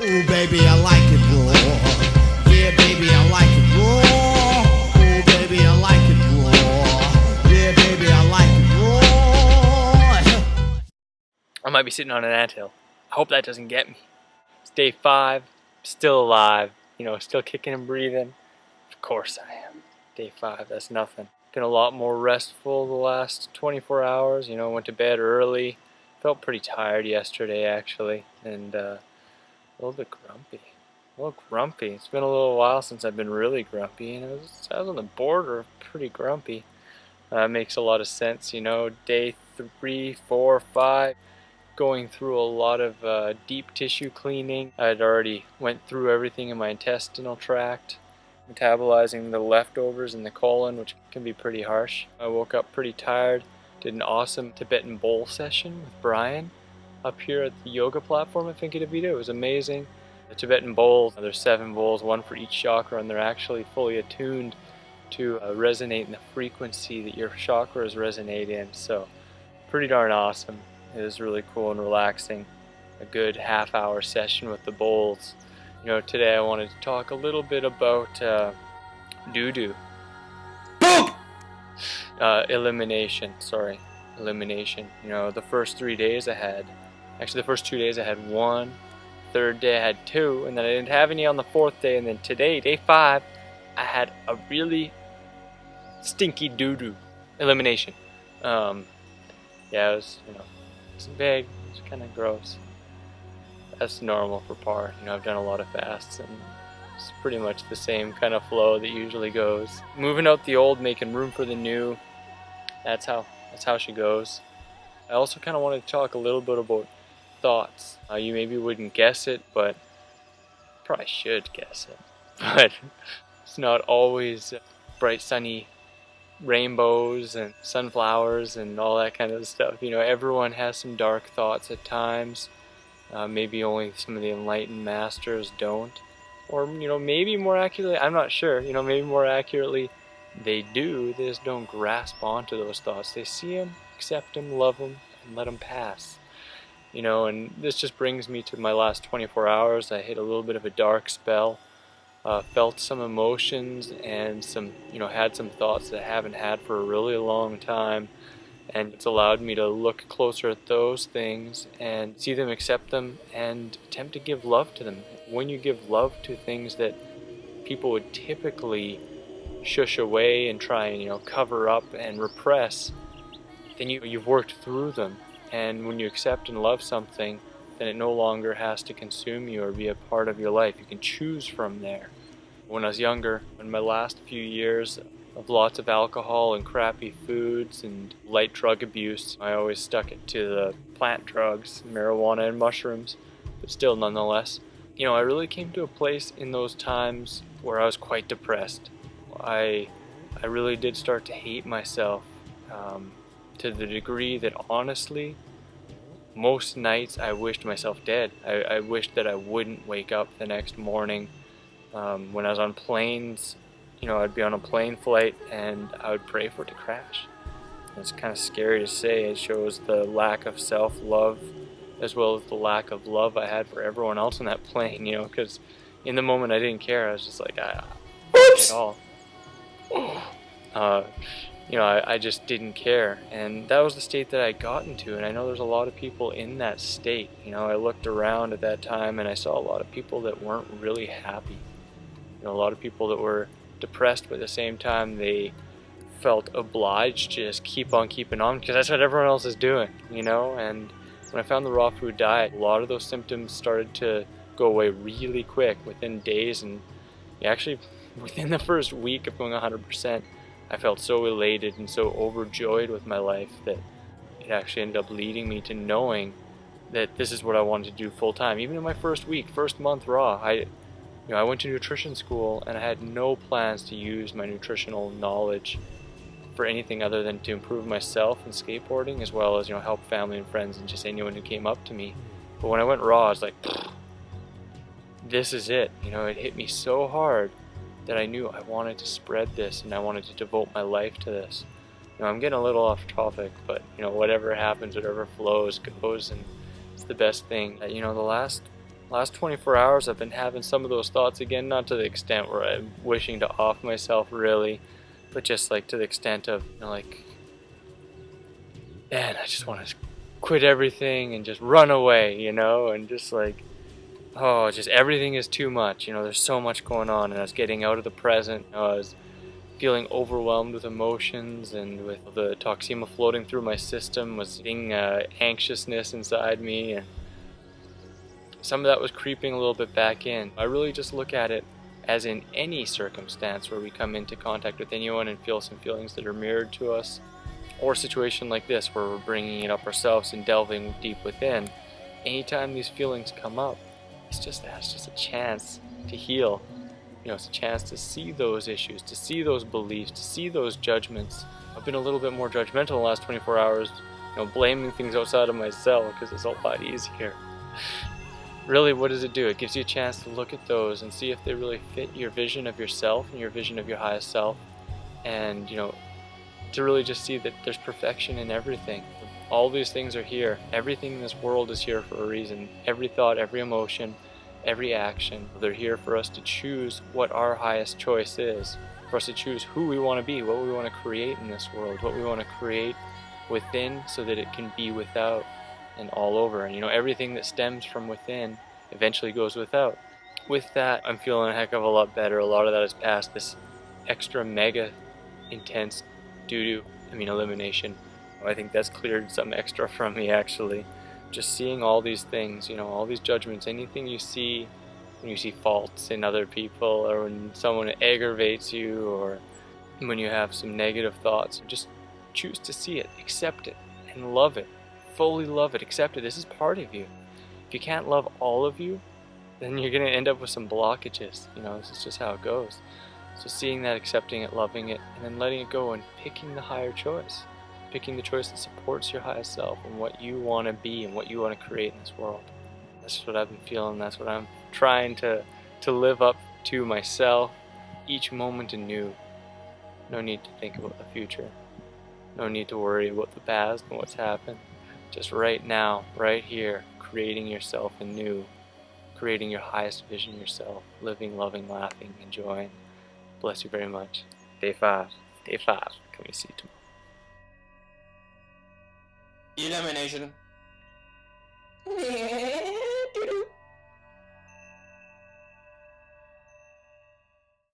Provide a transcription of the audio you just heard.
Ooh, baby, I like it raw. Yeah, baby, I like it raw. Ooh, baby, I like it raw. Yeah, baby, I like it raw. I might be sitting on an anthill. I hope that doesn't get me. It's day 5, still alive, still kicking and breathing. Of course I am. Day 5, that's nothing. Been a lot more restful the last 24 hours. Went to bed early. Felt pretty tired yesterday actually, and a little bit grumpy. It's been a little while since I've been really grumpy, and I was on the border of pretty grumpy. Makes a lot of sense, day 3, 4, 5, going through a lot of deep tissue cleaning. I'd already went through everything in my intestinal tract, metabolizing the leftovers in the colon, which can be pretty harsh. I woke up pretty tired, did an awesome Tibetan bowl session with Brian up here at the yoga platform at Finca Davida. It was amazing. The Tibetan bowls, there's 7 bowls, 1 for each chakra, and they're actually fully attuned to resonate in the frequency that your chakras resonate in. So pretty darn awesome. It was really cool and relaxing. A good half-hour session with the bowls. Today I wanted to talk a little bit about doo-doo. Elimination. The first 3 days I had, actually the first 2 days I had 1, third day I had 2, and then I didn't have any on the 4th day, and then today, day 5, I had a really stinky doo-doo elimination. Yeah, it was, it's big, it's kind of gross. That's normal for par. I've done a lot of fasts, and it's pretty much the same kind of flow that usually goes. Moving out the old, making room for the new. That's how she goes. I also kind of wanted to talk a little bit about thoughts. You maybe wouldn't guess it, but probably should guess it. But it's not always bright sunny rainbows and sunflowers and all that kind of stuff. Everyone has some dark thoughts at times. Maybe only some of the enlightened masters don't. Or, maybe more accurately, I'm not sure, maybe more accurately, they do, they just don't grasp onto those thoughts. They see them, accept them, love them, and let them pass. And this just brings me to my last 24 hours. I hit a little bit of a dark spell, felt some emotions and had some thoughts that I haven't had for a really long time. And it's allowed me to look closer at those things and see them, accept them, and attempt to give love to them. When you give love to things that people would typically shush away and try and cover up and repress, then you've worked through them. And when you accept and love something, then it no longer has to consume you or be a part of your life. You can choose from there. When I was younger, in my last few years of lots of alcohol and crappy foods and light drug abuse, I always stuck it to the plant drugs, marijuana and mushrooms, but still nonetheless. I really came to a place in those times where I was quite depressed. I really did start to hate myself to the degree that honestly, most nights I wished myself dead. I wished that I wouldn't wake up the next morning. When I was on planes, I'd be on a plane flight and I would pray for it to crash. It's kind of scary to say. It shows the lack of self-love as well as the lack of love I had for everyone else on that plane, because in the moment I didn't care. I was just like, at all. I just didn't care, and that was the state that I got into. And I know there's a lot of people in that state. I looked around at that time and I saw a lot of people that weren't really happy. A lot of people that were depressed, but at the same time they felt obliged to just keep on keeping on because that's what everyone else is doing, And when I found the raw food diet, a lot of those symptoms started to go away really quick within days, and actually within the first week of going 100%, I felt so elated and so overjoyed with my life that it actually ended up leading me to knowing that this is what I wanted to do full time. Even in my first month raw, I went to nutrition school and I had no plans to use my nutritional knowledge for anything other than to improve myself in skateboarding, as well as help family and friends and just anyone who came up to me. But when I went raw, I was like, this is it. It hit me so hard that I knew I wanted to spread this and I wanted to devote my life to this. I'm getting a little off topic, but whatever happens, whatever flows goes, and it's the best thing. The last Last 24 hours I've been having some of those thoughts again, not to the extent where I'm wishing to off myself really, but just like to the extent of, you know, like, man, I just want to quit everything and just run away, you know, and just like, oh, just everything is too much, you know, there's so much going on, and I was getting out of the present. You know, I was feeling overwhelmed with emotions and with the toxemia floating through my system, was seeing anxiousness inside me, and some of that was creeping a little bit back in. I really just look at it as in any circumstance where we come into contact with anyone and feel some feelings that are mirrored to us, or a situation like this where we're bringing it up ourselves and delving deep within. Anytime these feelings come up, it's just a chance to heal. You know, it's a chance to see those issues, to see those beliefs, to see those judgments. I've been a little bit more judgmental in the last 24 hours, you know, blaming things outside of myself because it's a lot easier. Really, what does it do? It gives you a chance to look at those and see if they really fit your vision of yourself and your vision of your highest self, and, you know, to really just see that there's perfection in everything. All these things are here. Everything in this world is here for a reason. Every thought, every emotion, every action, they're here for us to choose what our highest choice is, for us to choose who we want to be, what we want to create in this world, what we want to create within so that it can be without and all over. And, you know, everything that stems from within eventually goes without. With that, I'm feeling a heck of a lot better. A lot of that is past this extra mega intense doo-doo, elimination. I think that's cleared some extra from me, actually. Just seeing all these things, you know, all these judgments, anything you see when you see faults in other people, or when someone aggravates you, or when you have some negative thoughts, just choose to see it, accept it, and love it. Fully love it, accept it. This is part of you. If you can't love all of you, then you're going to end up with some blockages. You know, this is just how it goes. So seeing that, accepting it, loving it, and then letting it go and picking the higher choice. Picking the choice that supports your highest self and what you want to be and what you want to create in this world. That's what I've been feeling. That's what I'm trying to live up to myself each moment anew. No need to think about the future. No need to worry about the past and what's happened. Just right now, right here, creating yourself anew. Creating your highest vision yourself. Living, loving, laughing, enjoying. Bless you very much. Day 5. Day 5. Can we see tomorrow? Elimination.